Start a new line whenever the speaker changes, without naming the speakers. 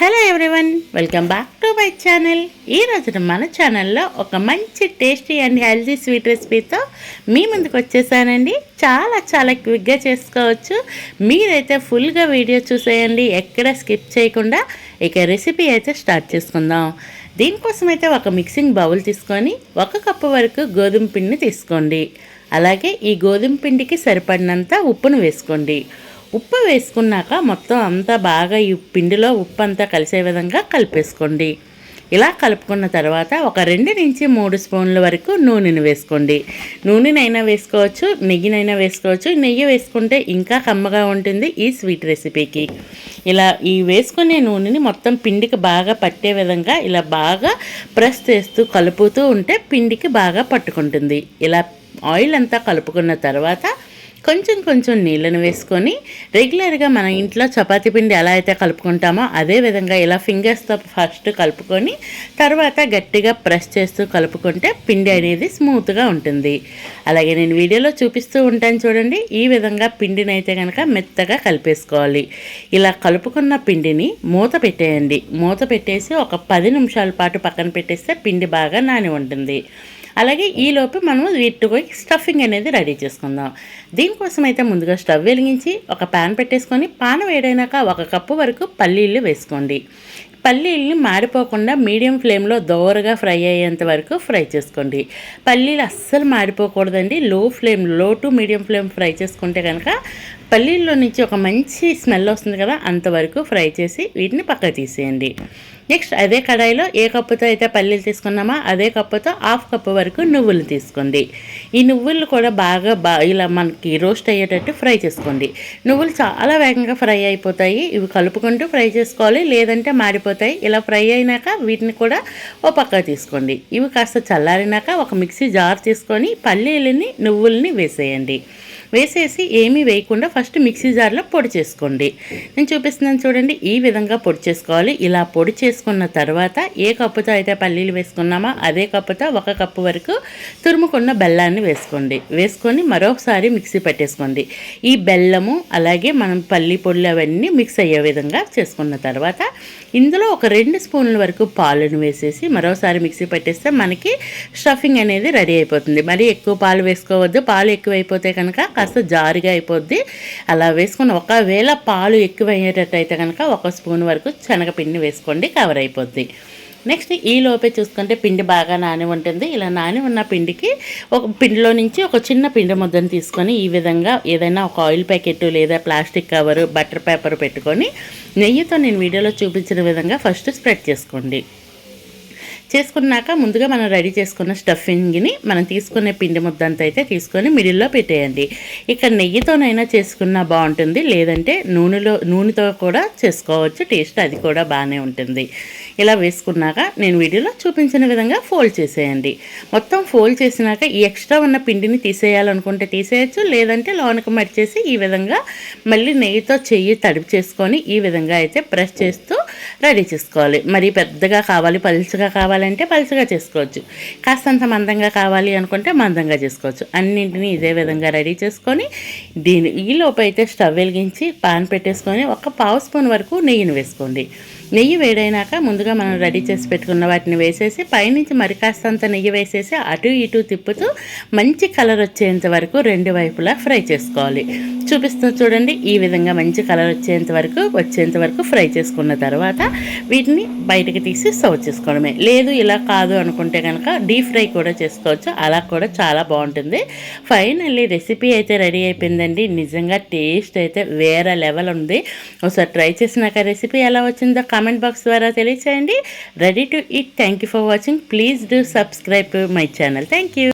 Hello everyone, welcome back to my channel. ఈరోజు మన ఛానల్లో ఒక మంచి టేస్టీ అండ్ హెల్తీ స్వీట్ రెసిపీతో మీ ముందుకు వచ్చేసానండి. చాలా క్విక్గా చేసుకోవచ్చు. మీరైతే ఫుల్గా వీడియో చూసేయండి, ఎక్కడ స్కిప్ చేయకుండా. ఇక రెసిపీ అయితే స్టార్ట్ చేసుకుందాం. దీనికోసం అయితే ఒక మిక్సింగ్ బౌల్ తీసుకొని 1 కప్పు వరకు గోధుమ పిండిని తీసుకోండి. అలాగే ఈ గోధుమ పిండికి సరిపడినంత ఉప్పును వేసుకోండి. ఉప్పు వేసుకున్నాక మొత్తం అంతా బాగా ఈ పిండిలో ఉప్పు అంతా కలిసే విధంగా కలిపేసుకోండి. ఇలా కలుపుకున్న తర్వాత ఒక 2 నుంచి 3 స్పూన్ల వరకు నూనెను వేసుకోండి. నూనెనైనా వేసుకోవచ్చు, నెయ్యినైనా వేసుకోవచ్చు. నెయ్యి వేసుకుంటే ఇంకా కమ్మగా ఉంటుంది ఈ స్వీట్ రెసిపీకి. ఇలా ఈ వేసుకునే నూనెని మొత్తం పిండికి బాగా పట్టే విధంగా ఇలా బాగా ప్రెస్ చేస్తూ కలుపుతూ ఉంటే పిండికి బాగా పట్టుకుంటుంది. ఇలా ఆయిల్ అంతా కలుపుకున్న తర్వాత కొంచెం నీళ్ళను వేసుకొని రెగ్యులర్గా మన ఇంట్లో చపాతీ పిండి ఎలా అయితే కలుపుకుంటామో అదే విధంగా ఇలా ఫింగర్స్తో ఫస్ట్ కలుపుకొని తర్వాత గట్టిగా ప్రెస్ చేస్తూ కలుపుకుంటే పిండి అనేది స్మూత్గా ఉంటుంది. అలాగే నేను వీడియోలో చూపిస్తూ ఉంటాను చూడండి. ఈ విధంగా పిండిని అయితే కనుక మెత్తగా కలిపేసుకోవాలి. ఇలా కలుపుకున్న పిండిని మూత పెట్టేయండి. మూత పెట్టేసి ఒక 10 నిమిషాల పాటు పక్కన పెట్టేస్తే పిండి బాగా నాని ఉంటుంది. అలాగే ఈలోపు మనం వీటికి స్టఫింగ్ అనేది రెడీ చేసుకుందాం. దీనికోసం అయితే ముందుగా స్టవ్ వెలిగించి ఒక ప్యాన్ పెట్టేసుకొని పాన్ వేడైనాక 1 కప్పు వరకు పల్లీలు వేసుకోండి. పల్లీల్ని మాడిపోకుండా మీడియం ఫ్లేమ్లో దోరగా ఫ్రై అయ్యేంత వరకు ఫ్రై చేసుకోండి. పల్లీలు అస్సలు మాడిపోకూడదండి. లో టు మీడియం ఫ్లేమ్ ఫ్రై చేసుకుంటే కనుక పల్లీల్లో నుంచి ఒక మంచి స్మెల్ వస్తుంది కదా, అంతవరకు ఫ్రై చేసి వీటిని పక్కకు తీసేయండి. నెక్స్ట్ అదే కడాయిలో ఏ కప్పుతో అయితే పల్లీలు తీసుకున్నామో అదే కప్పుతో 1/2 కప్పు వరకు నువ్వులు తీసుకోండి. ఈ నువ్వులు కూడా బాగా ఇలా మనకి రోస్ట్ అయ్యేటట్టు ఫ్రై చేసుకోండి. నువ్వులు చాలా వేగంగా ఫ్రై అయిపోతాయి. ఇవి కలుపుకుంటూ ఫ్రై చేసుకోవాలి, లేదంటే మాడిపోతాయి. ఇలా ఫ్రై అయినాక వీటిని కూడా ఓ పక్కకు తీసుకోండి. ఇవి కాస్త చల్లారినాక ఒక మిక్సీ జార్ తీసుకొని పల్లీలని నువ్వుల్ని వేసేయండి. వేసేసి ఏమీ వేయకుండా ఫస్ట్ మిక్సీ జార్లో పొడి చేసుకోండి. నేను చూపిస్తున్నాను చూడండి, ఈ విధంగా పొడి చేసుకోవాలి. ఇలా పొడి చేసుకున్న తర్వాత ఏ కప్పుతో అయితే పల్లీలు వేసుకున్నామో అదే కప్పుతో 1 కప్పు వరకు తురుముకున్న బెల్లాన్ని వేసుకోండి. వేసుకొని మరొకసారి మిక్సీ పెట్టేసుకోండి. ఈ బెల్లము అలాగే మనం పల్లి పొడులు అవన్నీ మిక్స్ అయ్యే విధంగా చేసుకున్న తర్వాత ఇందులో ఒక 2 స్పూన్ల వరకు పాలను వేసేసి మరోసారి మిక్సీ పెట్టేస్తే మనకి స్టఫింగ్ అనేది రెడీ అయిపోతుంది. మరి ఎక్కువ పాలు వేసుకోవద్దు. పాలు ఎక్కువైపోతే కనుక కాస్త జారుగా అయిపోద్ది. అలా వేసుకొని ఒకవేళ పాలు ఎక్కువ అయ్యేటట్టు అయితే కనుక 1 స్పూన్ వరకు శనగపిండిని వేసుకోండి, కవర్ అయిపోద్ది. నెక్స్ట్ ఈ లోపే చూసుకుంటే పిండి బాగా నాని ఉంటుంది. ఇలా నాని ఉన్న పిండికి ఒక పిండిలో నుంచి ఒక చిన్న పిండి ముద్దను తీసుకొని ఈ విధంగా ఏదైనా ఒక ఆయిల్ ప్యాకెట్ లేదా ప్లాస్టిక్ కవరు బటర్ పేపర్ పెట్టుకొని నెయ్యితో నేను వీడియోలో చూపించిన విధంగా ఫస్ట్ స్ప్రెడ్ చేసుకోండి. చేసుకున్నాక ముందుగా మనం రెడీ చేసుకున్న స్టఫింగ్ని మనం తీసుకునే పిండి ముద్దంతా అయితే తీసుకొని మిడిల్లో పెట్టేయండి. ఇక్కడ నెయ్యితోనైనా చేసుకున్నా బాగుంటుంది, లేదంటే నూనెతో కూడా చేసుకోవచ్చు. టేస్ట్ అది కూడా బాగానే ఉంటుంది. ఇలా వేసుకున్నాక నేను వీడియోలో చూపించిన విధంగా ఫోల్డ్ చేసేయండి. మొత్తం ఫోల్డ్ చేసినాక ఈ ఎక్స్ట్రా ఉన్న పిండిని తీసేయాలనుకుంటే తీసేయచ్చు, లేదంటే లోనకు మడిచేసి ఈ విధంగా మళ్ళీ నెయ్యితో చెయ్యి తడిపి చేసుకొని ఈ విధంగా అయితే ప్రెస్ చేస్తూ రెడీ చేసుకోవాలి. మరి పెద్దగా కావాలి, పలుచగా కావాలంటే పలుచగా చేసుకోవచ్చు. కాస్తంత మందంగా కావాలి అనుకుంటే మందంగా చేసుకోవచ్చు. అన్నింటినీ ఇదే విధంగా రెడీ చేసుకొని ఈలోపు అయితే స్టవ్ వెలిగించి పాన్ పెట్టేసుకొని ఒక 1/2 స్పూన్ వరకు నెయ్యిని వేసుకోండి. నెయ్యి వేడైనాక ముందుగా మనం రెడీ చేసి పెట్టుకున్న వాటిని వేసేసి పైనుంచి మరి కాస్తంత నెయ్యి వేసేసి అటు ఇటు తిప్పుతూ మంచి కలర్ వచ్చేంత వరకు 2 వైపులా ఫ్రై చేసుకోవాలి. చూపిస్తూ చూడండి, ఈ విధంగా మంచి కలర్ వచ్చేంత వరకు ఫ్రై చేసుకున్న తర్వాత వీటిని బయటకు తీసి సర్వ్ చేసుకోవడమే. లేదు ఇలా కాదు అనుకుంటే కనుక డీప్ ఫ్రై కూడా చేసుకోవచ్చు. అలా కూడా చాలా బాగుంటుంది. ఫైనల్లీ రెసిపీ అయితే రెడీ అయిపోయిందండి. నిజంగా టేస్ట్ అయితే వేరే లెవెల్ ఉంది. ఒకసారి ట్రై చేసినాక రెసిపీ ఎలా వచ్చిందో కామెంట్ బాక్స్ ద్వారా తెలియచేయండి. Ready to eat. Thank you for watching. Please do subscribe to my channel. Thank you.